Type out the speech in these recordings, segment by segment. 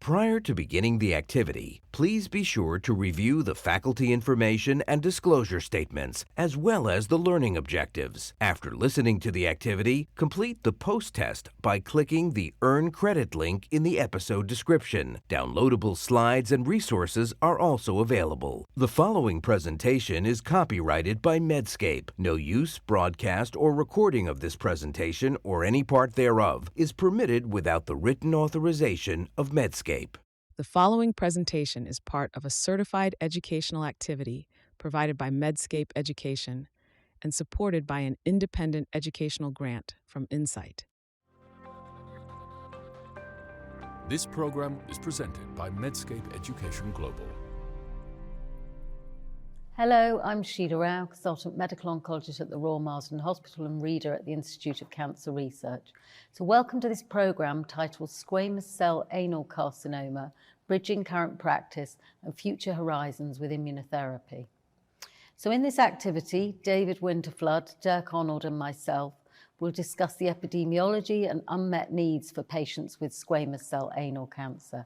Prior to beginning the activity, please be sure to review the faculty information and disclosure statements, as well as the learning objectives. After listening to the activity, complete the post-test by clicking the Earn Credit link in the episode description. Downloadable slides and resources are also available. The following presentation is copyrighted by Medscape. No use, broadcast, or recording of this presentation or any part thereof is permitted without the written authorization of Medscape. The following presentation is part of a certified educational activity provided by Medscape Education and supported by an independent educational grant from Insight. This program is presented by Medscape Education Global. Hello, I'm Sheila Rao, Consultant Medical Oncologist at the Royal Marsden Hospital and Reader at the Institute of Cancer Research. So welcome to this program titled Squamous Cell Anal Carcinoma, Bridging Current Practice and Future Horizons with Immunotherapy. So in this activity, David Winterflood, Dirk Arnold and myself will discuss the epidemiology and unmet needs for patients with squamous cell anal cancer.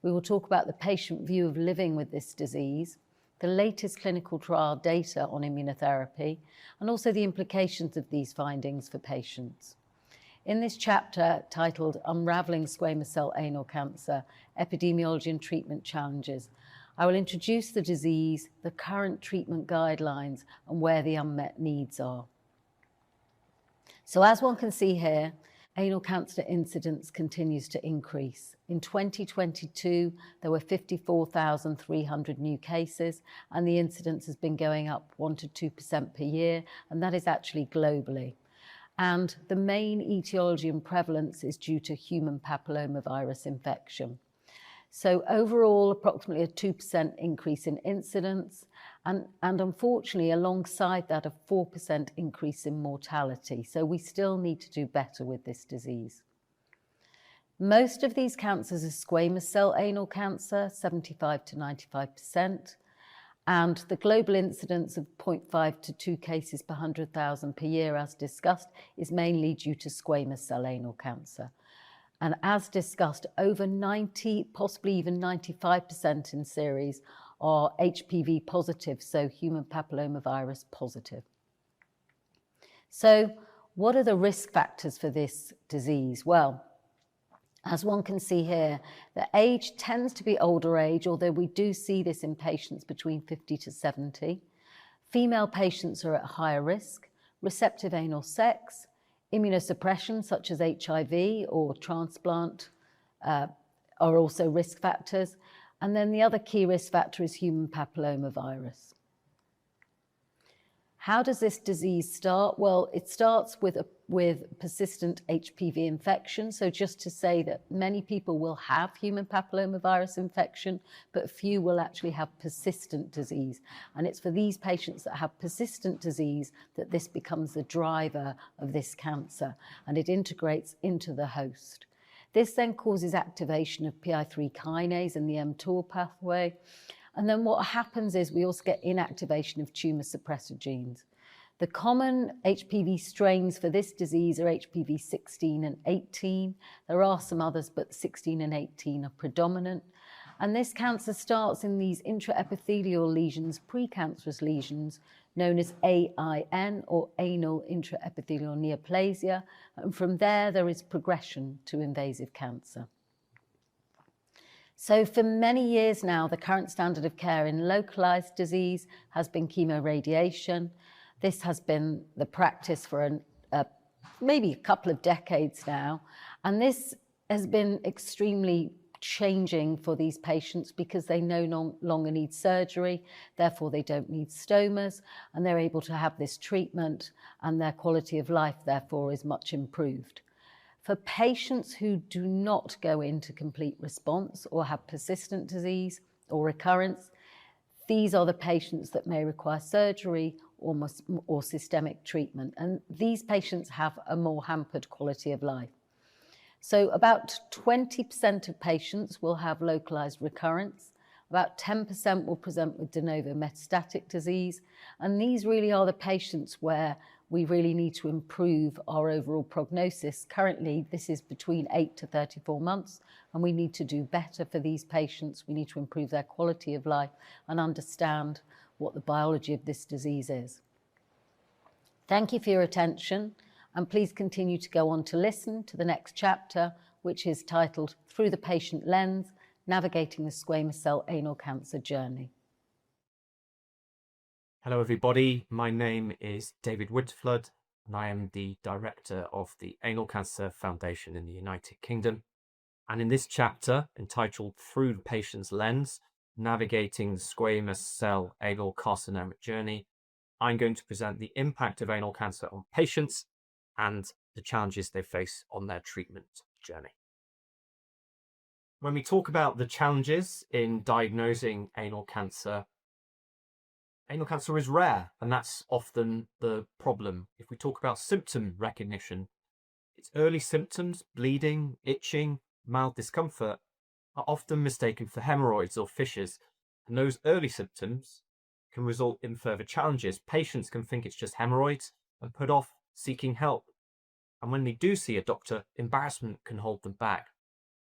We will talk about the patient view of living with this disease, the latest clinical trial data on immunotherapy, and also the implications of these findings for patients. In this chapter titled Unraveling Squamous Cell Anal Cancer, Epidemiology and Treatment Challenges, I will introduce the disease, the current treatment guidelines, and where the unmet needs are. So as one can see here, anal cancer incidence continues to increase. In 2022, there were 54,300 new cases, and the incidence has been going up 1 to 2% per year, and that is actually globally. And the main etiology and prevalence is due to human papillomavirus infection. So overall, approximately a 2% increase in incidence, and unfortunately, alongside that, a 4% increase in mortality. So we still need to do better with this disease. Most of these cancers are squamous cell anal cancer, 75 to 95%, and the global incidence of 0.5 to 2 cases per 100,000 per year, as discussed, is mainly due to squamous cell anal cancer. And as discussed, over 90, possibly even 95% in series are HPV positive, so human papillomavirus positive. So what are the risk factors for this disease? Well, as one can see here, the age tends to be older age, although we do see this in patients between 50 to 70. Female patients are at higher risk, receptive anal sex, immunosuppression such as HIV or transplant are also risk factors. And then the other key risk factor is human papillomavirus. How does this disease start? Well, it starts with persistent HPV infection. So just to say that many people will have human papillomavirus infection, but few will actually have persistent disease. And it's for these patients that have persistent disease that this becomes the driver of this cancer, and it integrates into the host. This then causes activation of PI3 kinase and the mTOR pathway. And then what happens is we also get inactivation of tumor suppressor genes. The common HPV strains for this disease are HPV 16 and 18. There are some others, but 16 and 18 are predominant. And this cancer starts in these intraepithelial lesions, precancerous lesions, known as AIN, or anal intraepithelial neoplasia. And from there is progression to invasive cancer. So for many years now, the current standard of care in localized disease has been chemoradiation. This has been the practice for maybe a couple of decades now. And this has been extremely changing for these patients because they no longer need surgery, therefore they don't need stomas, and they're able to have this treatment, and their quality of life, therefore, is much improved. For patients who do not go into complete response or have persistent disease or recurrence, these are the patients that may require surgery or systemic treatment. And these patients have a more hampered quality of life. So about 20% of patients will have localized recurrence. About 10% will present with de novo metastatic disease. And these really are the patients where we really need to improve our overall prognosis. Currently, this is between 8 to 34 months, and we need to do better for these patients. We need to improve their quality of life and understand what the biology of this disease is. Thank you for your attention, and please continue to go on to listen to the next chapter, which is titled Through the Patient Lens, Navigating the Squamous Cell Anal Cancer Journey. Hello everybody, my name is David Winterflood and I am the Director of the Anal Cancer Foundation in the United Kingdom. And in this chapter, entitled Through the Patient's Lens, Navigating the Squamous Cell Anal Carcinoma Journey, I'm going to present the impact of anal cancer on patients and the challenges they face on their treatment journey. When we talk about the challenges in diagnosing anal cancer is rare, and that's often the problem. If we talk about symptom recognition, its early symptoms, bleeding, itching, mild discomfort, are often mistaken for hemorrhoids or fissures, and those early symptoms can result in further challenges. Patients can think it's just hemorrhoids and put off seeking help, and when they do see a doctor, embarrassment can hold them back.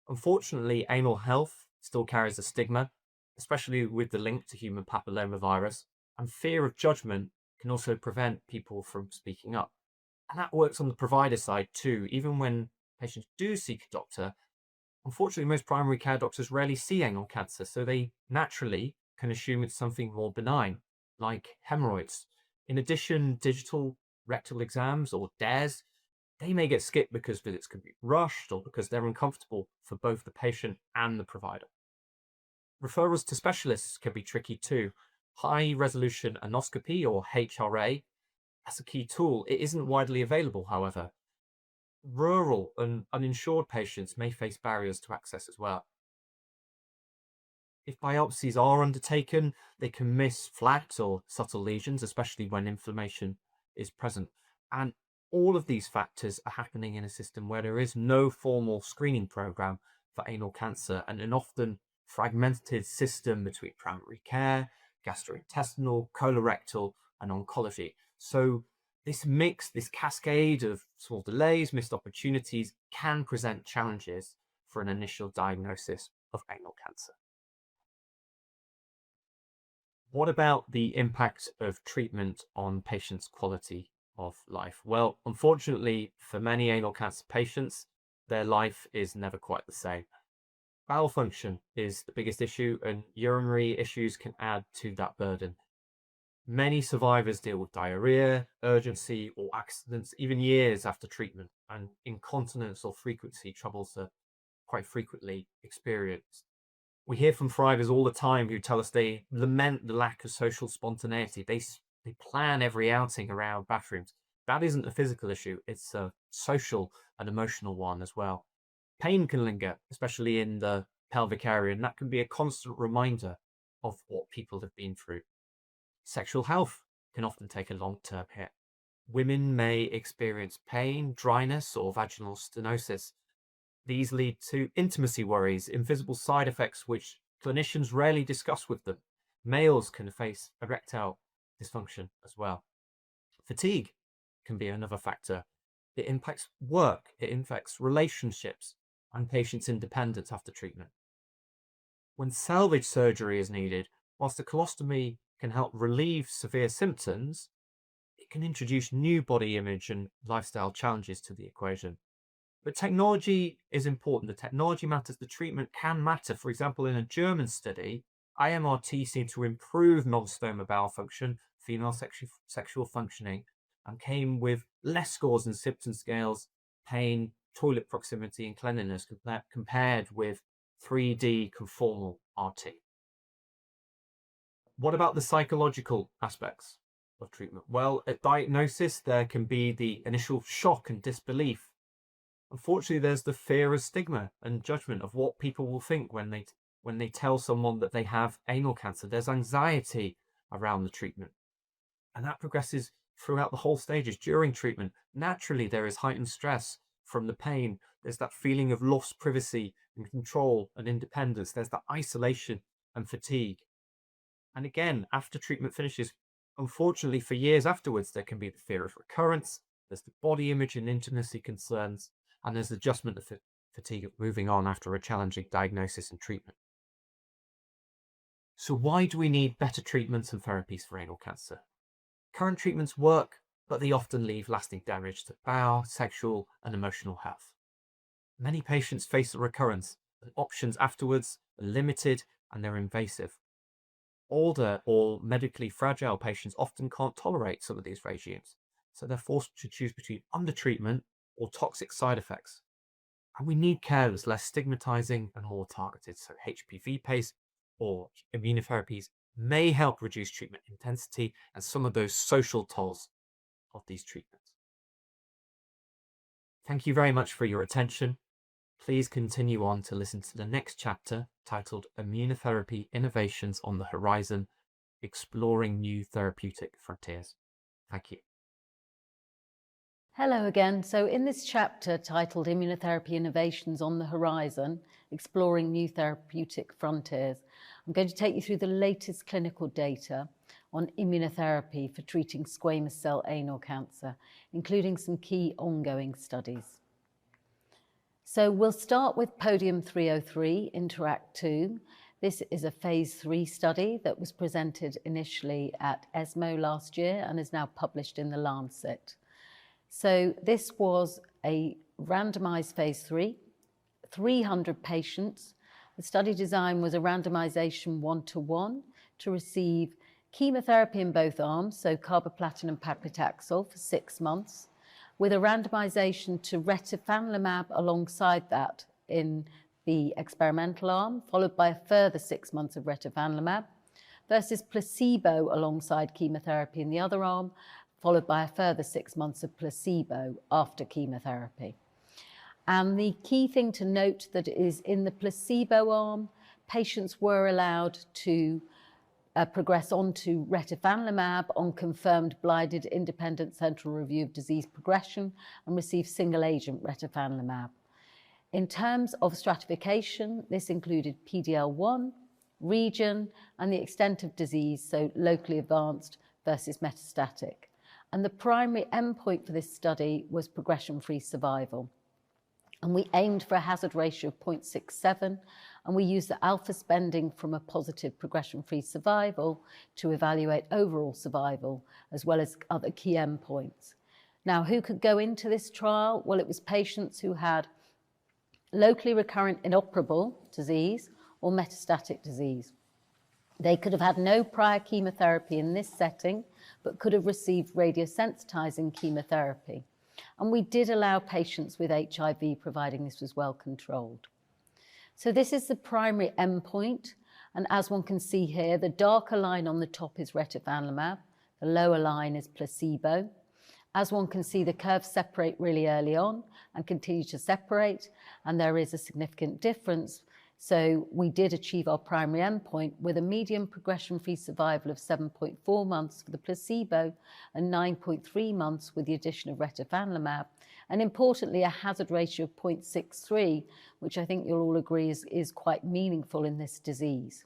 Unfortunately, anal health still carries a stigma, especially with the link to human papillomavirus, and fear of judgment can also prevent people from speaking up. And that works on the provider side too. Even when patients do seek a doctor, unfortunately, most primary care doctors rarely see anal cancer, so they naturally can assume it's something more benign, like hemorrhoids. In addition, digital rectal exams, or DAREs, they may get skipped because visits can be rushed or because they're uncomfortable for both the patient and the provider. Referrals to specialists can be tricky too. High-resolution anoscopy, or HRA, that's a key tool. It isn't widely available, however. Rural and uninsured patients may face barriers to access as well. If biopsies are undertaken, they can miss flat or subtle lesions, especially when inflammation is present. And all of these factors are happening in a system where there is no formal screening program for anal cancer, and an often fragmented system between primary care, gastrointestinal, colorectal, and oncology. So this mix, this cascade of small delays, missed opportunities, can present challenges for an initial diagnosis of anal cancer. What about the impact of treatment on patients' quality of life? Well, unfortunately, for many anal cancer patients, their life is never quite the same. Bowel function is the biggest issue, and urinary issues can add to that burden. Many survivors deal with diarrhea, urgency, or accidents even years after treatment, and incontinence or frequency troubles are quite frequently experienced. We hear from thrivers all the time who tell us they lament the lack of social spontaneity. They plan every outing around bathrooms. That isn't a physical issue, it's a social and emotional one as well. Pain can linger, especially in the pelvic area, and that can be a constant reminder of what people have been through. Sexual health can often take a long-term hit. Women may experience pain, dryness, or vaginal stenosis. These lead to intimacy worries, invisible side effects which clinicians rarely discuss with them. Males can face erectile dysfunction as well. Fatigue can be another factor. It impacts work, it impacts relationships, and patients' independence after treatment. When salvage surgery is needed, whilst a colostomy can help relieve severe symptoms, it can introduce new body image and lifestyle challenges to the equation. But technology is important. The technology matters, the treatment can matter. For example, in a German study, IMRT seemed to improve non-stoma bowel function, female sexual functioning, and came with less scores in symptom scales, pain, toilet proximity, and cleanliness compared with 3D conformal RT. What about the psychological aspects of treatment? Well, at diagnosis, there can be the initial shock and disbelief. Unfortunately, there's the fear of stigma and judgment of what people will think when they tell someone that they have anal cancer. There's anxiety around the treatment, and that progresses throughout the whole stages. During treatment, naturally, there is heightened stress from the pain. There's that feeling of lost privacy and control and independence. There's that isolation and fatigue. And again, after treatment finishes, Unfortunately, for years afterwards, there can be the fear of recurrence, there's the body image and intimacy concerns, and there's adjustment of fatigue of moving on after a challenging diagnosis and treatment. So why do we need better treatments and therapies for anal cancer? Current treatments work, but they often leave lasting damage to bowel, sexual, and emotional health. Many patients face a recurrence, and options afterwards are limited and they're invasive. Older or medically fragile patients often can't tolerate some of these regimes, so they're forced to choose between undertreatment or toxic side effects. And we need care that's less stigmatizing and more targeted, so HPV-based or immunotherapies may help reduce treatment intensity and some of those social tolls of these treatments. Thank you very much for your attention. Please continue on to listen to the next chapter titled Immunotherapy Innovations on the Horizon, Exploring New Therapeutic Frontiers. Thank you. Hello again. So in this chapter titled Immunotherapy Innovations on the Horizon, Exploring New Therapeutic Frontiers, I'm going to take you through the latest clinical data on immunotherapy for treating squamous cell anal cancer, including some key ongoing studies. So we'll start with Podium 303, Interact 2. This is a phase 3 study that was presented initially at ESMO last year and is now published in The Lancet. So this was a randomized phase 3, 300 patients. The study design was a randomization 1-to-1 to receive chemotherapy in both arms, so carboplatin and paclitaxel for 6 months, with a randomization to retifanlimab alongside that in the experimental arm, followed by a further 6 months of retifanlimab, versus placebo alongside chemotherapy in the other arm, followed by a further 6 months of placebo after chemotherapy. And the key thing to note that is in the placebo arm, patients were allowed to progress on to retifanlimab on confirmed blinded independent central review of disease progression and receive single agent retifanlimab. In terms of stratification, this included PDL1, region, and the extent of disease, so locally advanced versus metastatic. And the primary endpoint for this study was progression-free survival. And we aimed for a hazard ratio of 0.67, and we used the alpha spending from a positive progression-free survival to evaluate overall survival, as well as other key endpoints. Now, who could go into this trial? Well, it was patients who had locally recurrent inoperable disease or metastatic disease. They could have had no prior chemotherapy in this setting, but could have received radiosensitizing chemotherapy. And we did allow patients with HIV, providing this was well controlled. So this is the primary endpoint. And as one can see here, the darker line on the top is retifanlimab. The lower line is placebo. As one can see, the curves separate really early on and continue to separate. And there is a significant difference. So we did achieve our primary endpoint with a median progression-free survival of 7.4 months for the placebo and 9.3 months with the addition of retifanlimab. And importantly, a hazard ratio of 0.63, which I think you'll all agree is quite meaningful in this disease.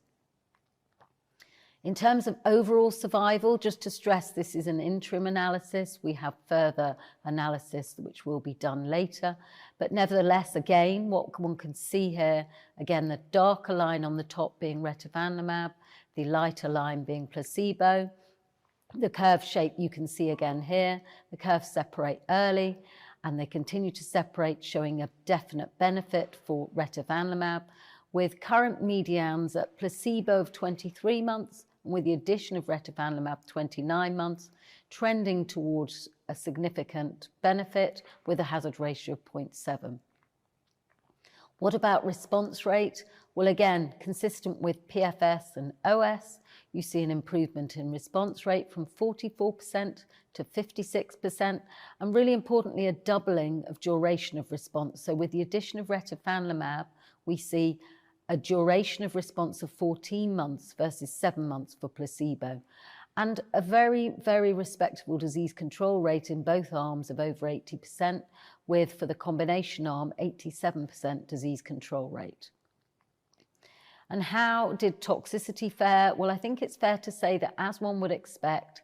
In terms of overall survival, just to stress, this is an interim analysis. We have further analysis which will be done later. But nevertheless, again, what one can see here, again, the darker line on the top being retifanlimab, the lighter line being placebo. The curve shape you can see again here. The curves separate early and they continue to separate, showing a definite benefit for retifanlimab, with current medians at placebo of 23 months, with the addition of retifanlimab 29 months, trending towards a significant benefit with a hazard ratio of 0.7. What about response rate? Well, again, consistent with PFS and OS, you see an improvement in response rate from 44% to 56%, and really importantly, a doubling of duration of response. So with the addition of retifanlimab, we see a duration of response of 14 months versus 7 months for placebo, and a very, very respectable disease control rate in both arms of over 80%, with, for the combination arm, 87% disease control rate. And how did toxicity fare? Well, I think it's fair to say that, as one would expect,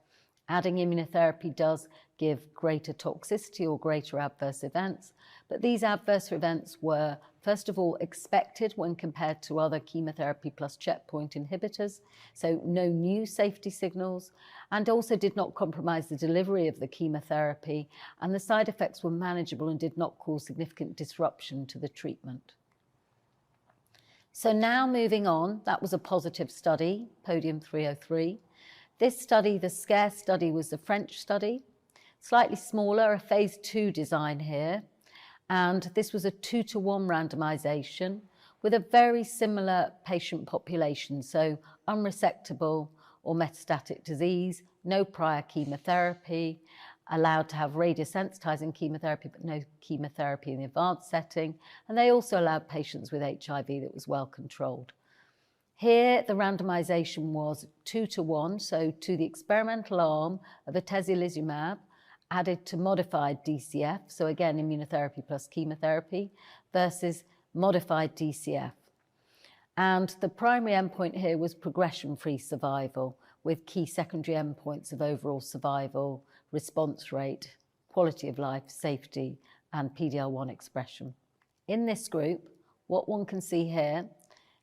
Adding immunotherapy does give greater toxicity or greater adverse events, but these adverse events were, first of all, expected when compared to other chemotherapy plus checkpoint inhibitors, so no new safety signals, and also did not compromise the delivery of the chemotherapy, and the side effects were manageable and did not cause significant disruption to the treatment. So now moving on, that was a positive study, Podium 303. This study, the SCARE study, was a French study, slightly smaller, a phase 2 design here. And this was a 2-to-1 randomization with a very similar patient population. So unresectable or metastatic disease, no prior chemotherapy, allowed to have radiosensitizing chemotherapy, but no chemotherapy in the advanced setting. And they also allowed patients with HIV that was well controlled. Here, the randomization was 2-to-1, so to the experimental arm of atezolizumab added to modified DCF, so again, immunotherapy plus chemotherapy, versus modified DCF. And the primary endpoint here was progression-free survival, with key secondary endpoints of overall survival, response rate, quality of life, safety, and PD-L1 expression. In this group, what one can see here,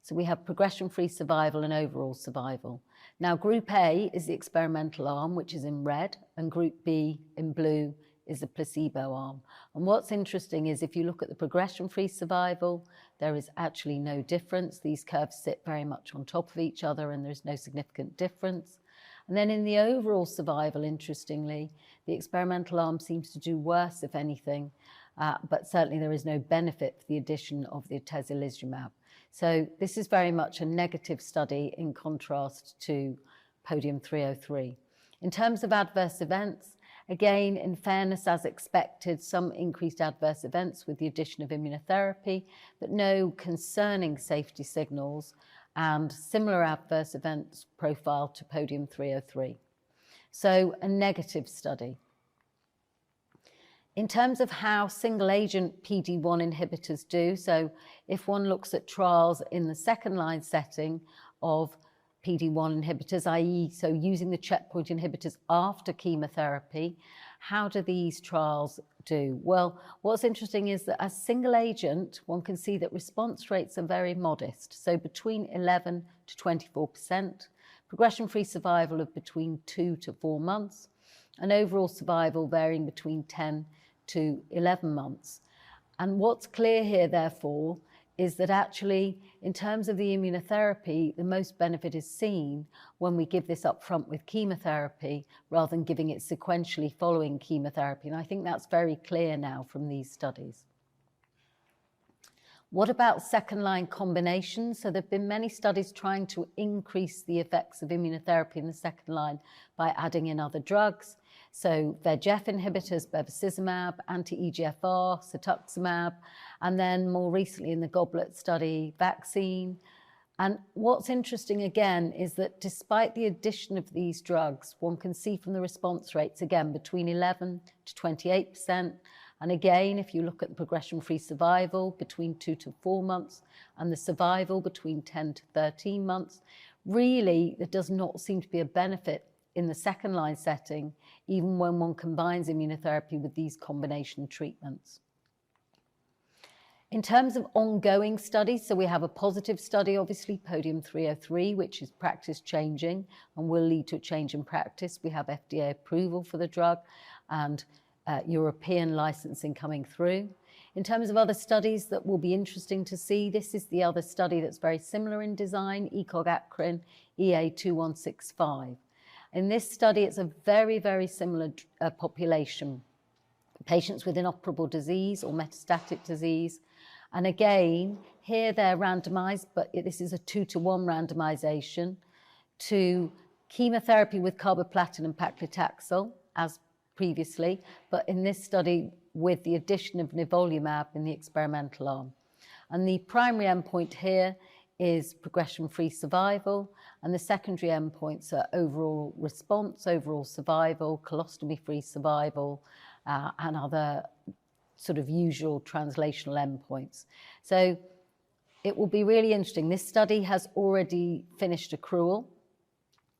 so we have progression-free survival and overall survival. Now, Group A is the experimental arm, which is in red, and Group B in blue is the placebo arm. And what's interesting is if you look at the progression-free survival, there is actually no difference. These curves sit very much on top of each other and there's no significant difference. And then in the overall survival, interestingly, the experimental arm seems to do worse, if anything, but certainly there is no benefit for the addition of the atezolizumab. So this is very much a negative study in contrast to Podium 303. In terms of adverse events, again, in fairness, as expected, some increased adverse events with the addition of immunotherapy, but no concerning safety signals and similar adverse events profile to Podium 303. So a negative study. In terms of how single-agent PD-1 inhibitors do, so if one looks at trials in the second-line setting of PD-1 inhibitors, i.e. so using the checkpoint inhibitors after chemotherapy, how do these trials do? Well, what's interesting is that as single agent, one can see that response rates are very modest, so between 11 to 24%, progression-free survival of between 2 to 4 months, and overall survival varying between 10 to 11 months. And what's clear here, therefore, is that actually, in terms of the immunotherapy, the most benefit is seen when we give this up front with chemotherapy rather than giving it sequentially following chemotherapy. And I think that's very clear now from these studies. What about second-line combinations? So there have been many studies trying to increase the effects of immunotherapy in the second line by adding in other drugs. So VEGF inhibitors, bevacizumab, anti-EGFR, cetuximab, and then more recently in the Goblet study, vaccine. And what's interesting again is that despite the addition of these drugs, one can see from the response rates, again, between 11 to 28%. And again, if you look at the progression-free survival between 2 to 4 months and the survival between 10 to 13 months, really there does not seem to be a benefit in the second-line setting, even when one combines immunotherapy with these combination treatments. In terms of ongoing studies, so we have a positive study, obviously, Podium 303, which is practice changing and will lead to a change in practice. We have FDA approval for the drug and European licensing coming through. In terms of other studies that will be interesting to see, this is the other study that's very similar in design, ECOG-ACRIN EA2165. In this study, it's a very, very similar population. Patients with inoperable disease or metastatic disease. And again, here they're randomized, but this is a 2-to-1 randomization to chemotherapy with carboplatin and paclitaxel, as previously, but in this study with the addition of nivolumab in the experimental arm. And the primary endpoint here is progression-free survival, and the secondary endpoints are overall response, overall survival, colostomy-free survival, and other sort of usual translational endpoints. So it will be really interesting. This study has already finished accrual,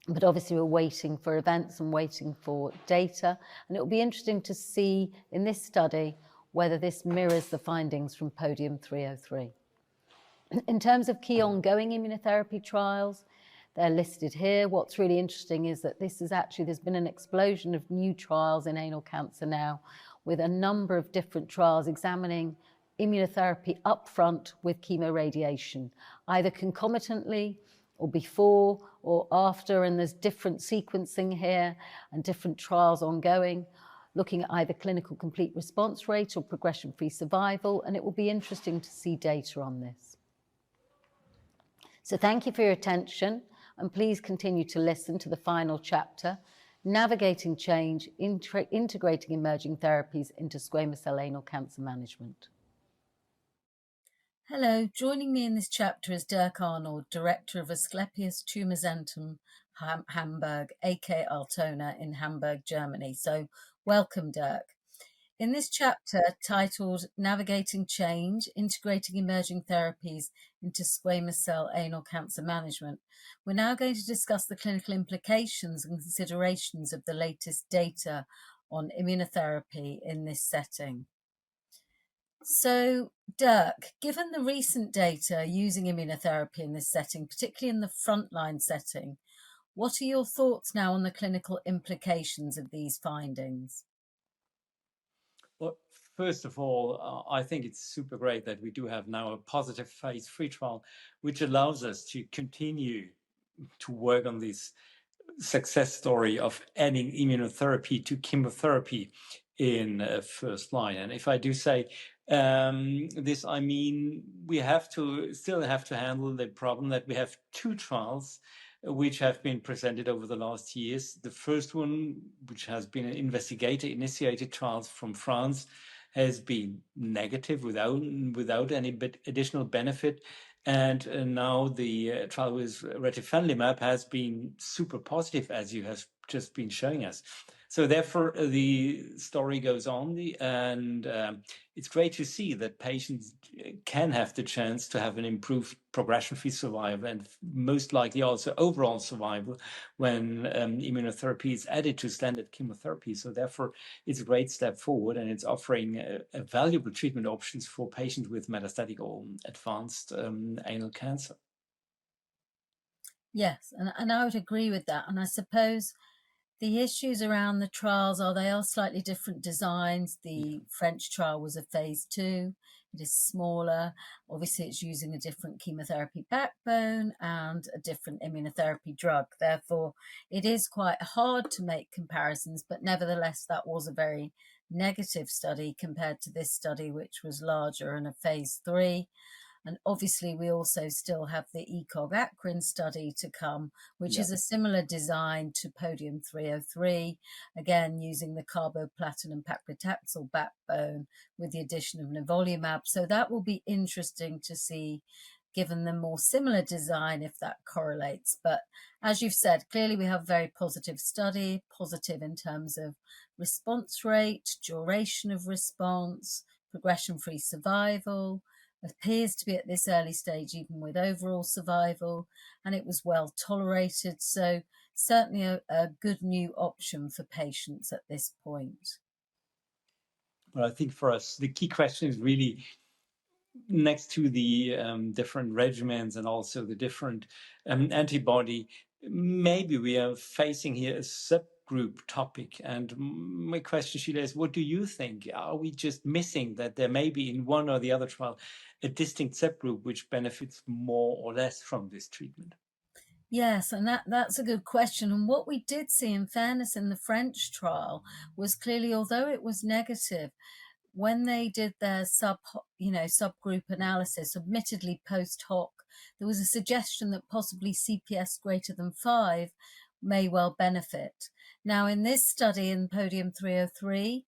But obviously we're waiting for events and waiting for data. And it will be interesting to see in this study whether this mirrors the findings from Podium 303. In terms of key ongoing immunotherapy trials, they're listed here. What's really interesting is that there's been an explosion of new trials in anal cancer now, with a number of different trials examining immunotherapy upfront with chemoradiation, either concomitantly or before or after, and there's different sequencing here and different trials ongoing, looking at either clinical complete response rate or progression-free survival, and it will be interesting to see data on this. So thank you for your attention, and please continue to listen to the final chapter, Navigating Change, Integrating Emerging Therapies into Squamous Cell Anal Cancer Management. Hello, joining me in this chapter is Dirk Arnold, Director of Asclepius Tumorzentrum Hamburg, AK Altona in Hamburg, Germany. So welcome, Dirk. In this chapter, titled Navigating Change, Integrating Emerging Therapies into Squamous Cell Anal Cancer Management, we're now going to discuss the clinical implications and considerations of the latest data on immunotherapy in this setting. So, Dirk, given the recent data using immunotherapy in this setting, particularly in the frontline setting, what are your thoughts now on the clinical implications of these findings? Well, first of all, I think it's super great that we do have now a positive phase 3 trial, which allows us to continue to work on this success story of adding immunotherapy to chemotherapy in first line. And if I do say this, I mean, we still have to handle the problem that we have two trials which have been presented over the last years. The first one, which has been an investigator-initiated trials from France, has been negative without any additional benefit. And now the trial with retifanlimab has been super positive, as you have just been showing us. So therefore, the story goes on, and it's great to see that patients can have the chance to have an improved progression-free survival and most likely also overall survival when immunotherapy is added to standard chemotherapy. So therefore, it's a great step forward, and it's offering a valuable treatment options for patients with metastatic or advanced anal cancer. Yes, and I would agree with that. And I suppose the issues around the trials they are slightly different designs. The French trial was a phase 2. It is smaller. Obviously, it's using a different chemotherapy backbone and a different immunotherapy drug. Therefore, it is quite hard to make comparisons, but nevertheless, that was a very negative study compared to this study, which was larger and a phase 3. And obviously, we also still have the ECOG-ACRIN study to come, which is a similar design to Podium 303, again, using the carboplatin and paclitaxel backbone with the addition of nivolumab. So that will be interesting to see, given the more similar design, if that correlates. But as you've said, clearly we have a very positive study, positive in terms of response rate, duration of response, progression-free survival, appears to be at this early stage even with overall survival, and it was well tolerated. So certainly a good new option for patients at this point. Well, I think for us, the key question is really, next to the different regimens and also the different antibody, maybe we are facing here a subgroup topic. And my question, Sheila, is what do you think? Are we just missing that there may be in one or the other trial a distinct subgroup which benefits more or less from this treatment? Yes, and that's a good question. And what we did see, in fairness, in the French trial was clearly, although it was negative, when they did their subgroup analysis, admittedly post hoc, there was a suggestion that possibly CPS greater than 5 may well benefit. Now, in this study in Podium 303,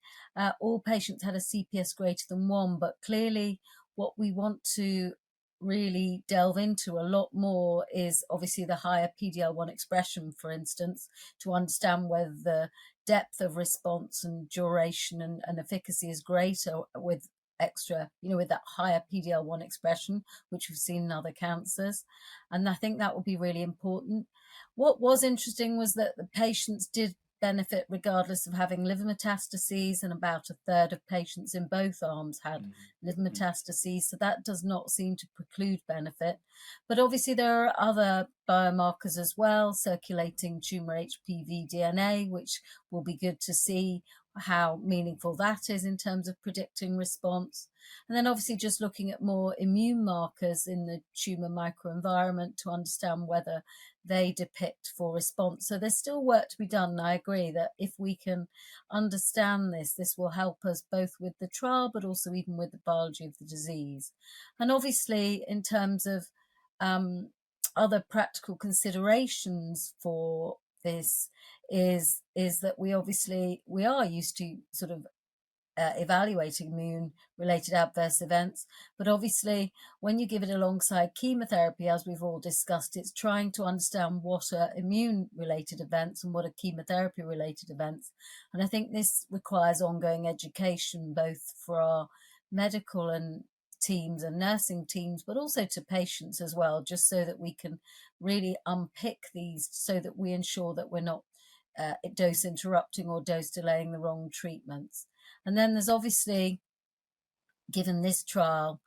all patients had a CPS greater than 1, but clearly what we want to really delve into a lot more is obviously the higher PD-L1 expression, for instance, to understand whether the depth of response and duration and efficacy is greater with extra, with that higher PD-L1 expression, which we've seen in other cancers. And I think that will be really important. What was interesting was that the patients did benefit regardless of having liver metastases, and about a third of patients in both arms had liver metastases. So that does not seem to preclude benefit. But obviously there are other biomarkers as well, circulating tumor HPV DNA, which will be good to see how meaningful that is in terms of predicting response. And then obviously just looking at more immune markers in the tumor microenvironment to understand whether they depict for response. So there's still work to be done. And I agree that if we can understand this will help us both with the trial, but also even with the biology of the disease. And obviously in terms of other practical considerations for this is that we are used to sort of evaluating immune-related adverse events, but obviously when you give it alongside chemotherapy, as we've all discussed, it's trying to understand what are immune-related events and what are chemotherapy-related events. And I think this requires ongoing education, both for our medical and teams and nursing teams, but also to patients as well, just so that we can really unpick these, so that we ensure that we're not dose interrupting or dose delaying the wrong treatments. And then there's obviously, given this trial,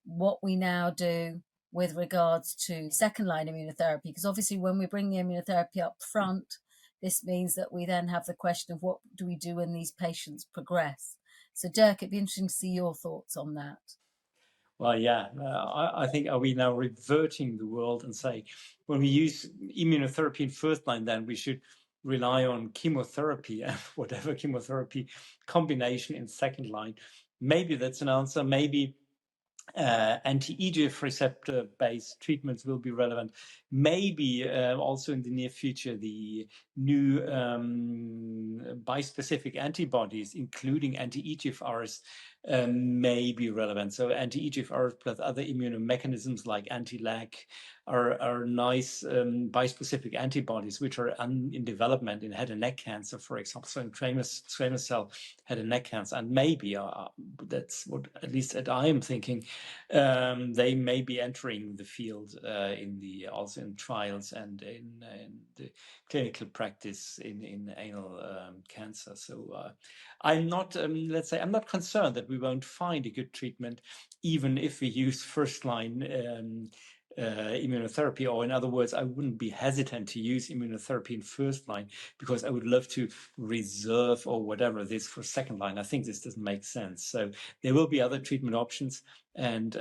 what we now do with regards to second-line immunotherapy, because obviously when we bring the immunotherapy up front, this means that we then have the question of what do we do when these patients progress. So Dirk, it'd be interesting to see your thoughts on that. Well, yeah, I think, are we now reverting the world and say, when we use immunotherapy in first line, then we should rely on chemotherapy and whatever chemotherapy combination in second line? Maybe that's an answer. Maybe anti-EGF receptor-based treatments will be relevant. Maybe also in the near future, the new bispecific antibodies, including anti-EGFRs, may be relevant. So anti-EGFR plus other immunomechanisms like anti-LAG are nice bispecific antibodies, which are in development in head and neck cancer, for example, so in squamous cell head and neck cancer. And maybe, that's what at least I am thinking, they may be entering the field also in trials and in the clinical practice in anal cancer. So I'm not, let's say, I'm not concerned that we won't find a good treatment, even if we use first-line immunotherapy, or in other words, I wouldn't be hesitant to use immunotherapy in first line, because I would love to reserve or whatever this for second line. I think this doesn't make sense. So there will be other treatment options, and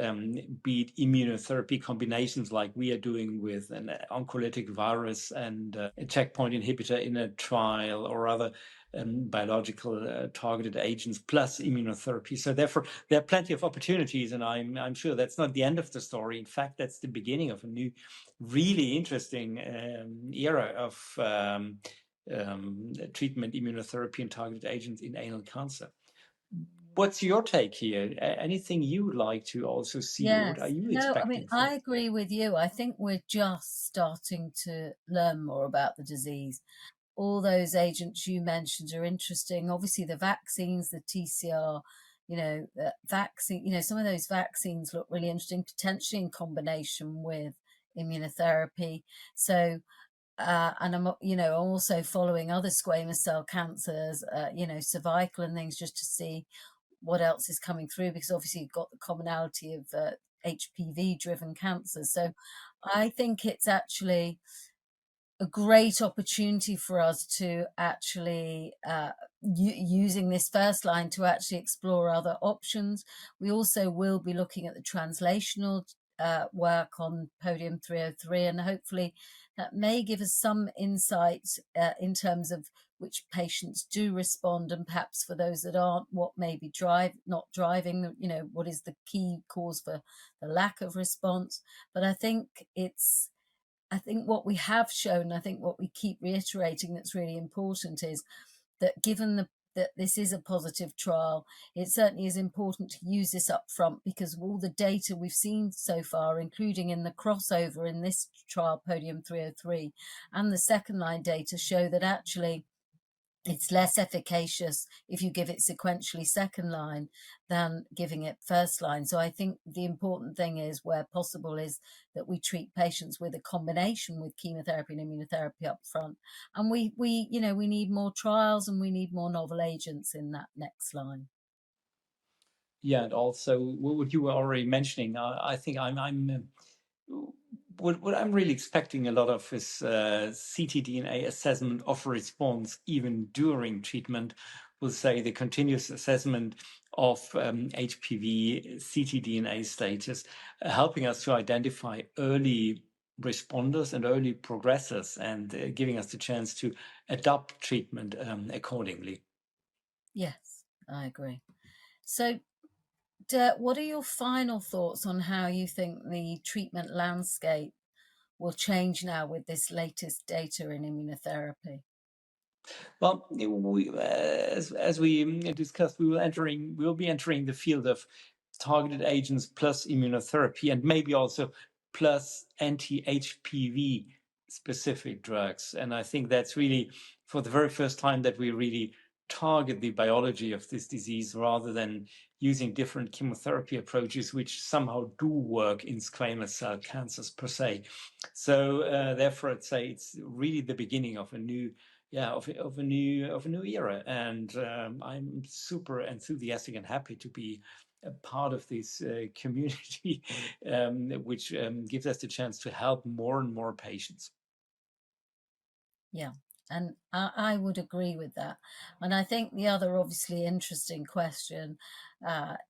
be it immunotherapy combinations like we are doing with an oncolytic virus and a checkpoint inhibitor in a trial, or other biological targeted agents plus immunotherapy. So therefore, there are plenty of opportunities, and I'm sure that's not the end of the story. In fact, that's the beginning of a new, really interesting era of treatment, immunotherapy, and targeted agents in anal cancer. What's your take here? Anything you would like to also see? Yes. What are you No, expecting? I mean, I agree with you. I think we're just starting to learn more about the disease. All those agents you mentioned are interesting. Obviously, the vaccines, the TCR, the vaccine, some of those vaccines look really interesting, potentially in combination with immunotherapy. So, and I'm also following other squamous cell cancers, cervical and things, just to see what else is coming through, because obviously you've got the commonality of HPV driven cancers. So I think it's actually a great opportunity for us to actually using this first line to actually explore other options. We also will be looking at the translational work on Podium 303, and hopefully that may give us some insight in terms of which patients do respond, and perhaps for those that aren't, what may be not driving, what is the key cause for the lack of response. But I think what we have shown, I think what we keep reiterating that's really important, is that given that this is a positive trial, it certainly is important to use this up front, because of all the data we've seen so far, including in the crossover in this trial, Podium 303, and the second line data show that actually it's less efficacious if you give it sequentially second line than giving it first line. So I think the important thing is, where possible, is that we treat patients with a combination with chemotherapy and immunotherapy up front. And we need more trials, and we need more novel agents in that next line. Yeah, and also what you were already mentioning, I think what I'm really expecting a lot of is ctDNA assessment of response even during treatment. We'll say the continuous assessment of HPV ctDNA status, helping us to identify early responders and early progressors, and giving us the chance to adapt treatment accordingly. Yes, I agree. So, Dirk, what are your final thoughts on how you think the treatment landscape will change now with this latest data in immunotherapy? Well, as we discussed, we will be entering the field of targeted agents plus immunotherapy, and maybe also plus anti-HPV specific drugs. And I think that's really for the very first time that we really target the biology of this disease, rather than using different chemotherapy approaches, which somehow do work in squamous cell cancers per se. So therefore, I'd say it's really the beginning of a new of a new era, and I'm super enthusiastic and happy to be a part of this community, which gives us the chance to help more and more patients. Yeah, and I would agree with that. And I think the other obviously interesting question,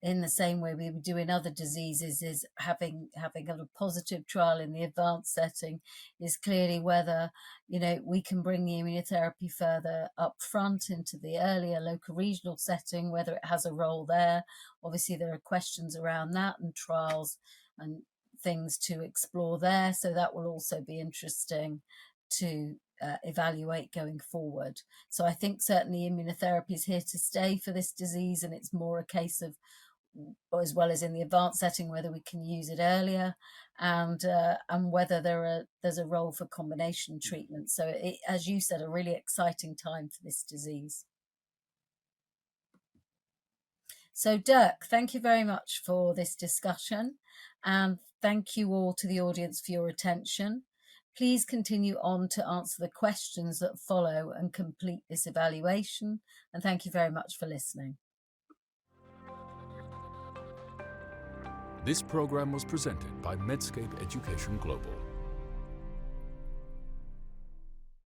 in the same way we do in other diseases, is having a positive trial in the advanced setting is clearly whether, we can bring the immunotherapy further up front into the earlier local regional setting, whether it has a role there. Obviously, there are questions around that and trials and things to explore there. So that will also be interesting to evaluate going forward. So I think certainly immunotherapy is here to stay for this disease, and it's more a case of, as well as in the advanced setting, whether we can use it earlier, and whether there's a role for combination treatment. So as you said, a really exciting time for this disease. So Dirk, thank you very much for this discussion, and thank you all to the audience for your attention. Please continue on to answer the questions that follow and complete this evaluation. And thank you very much for listening. This program was presented by Medscape Education Global.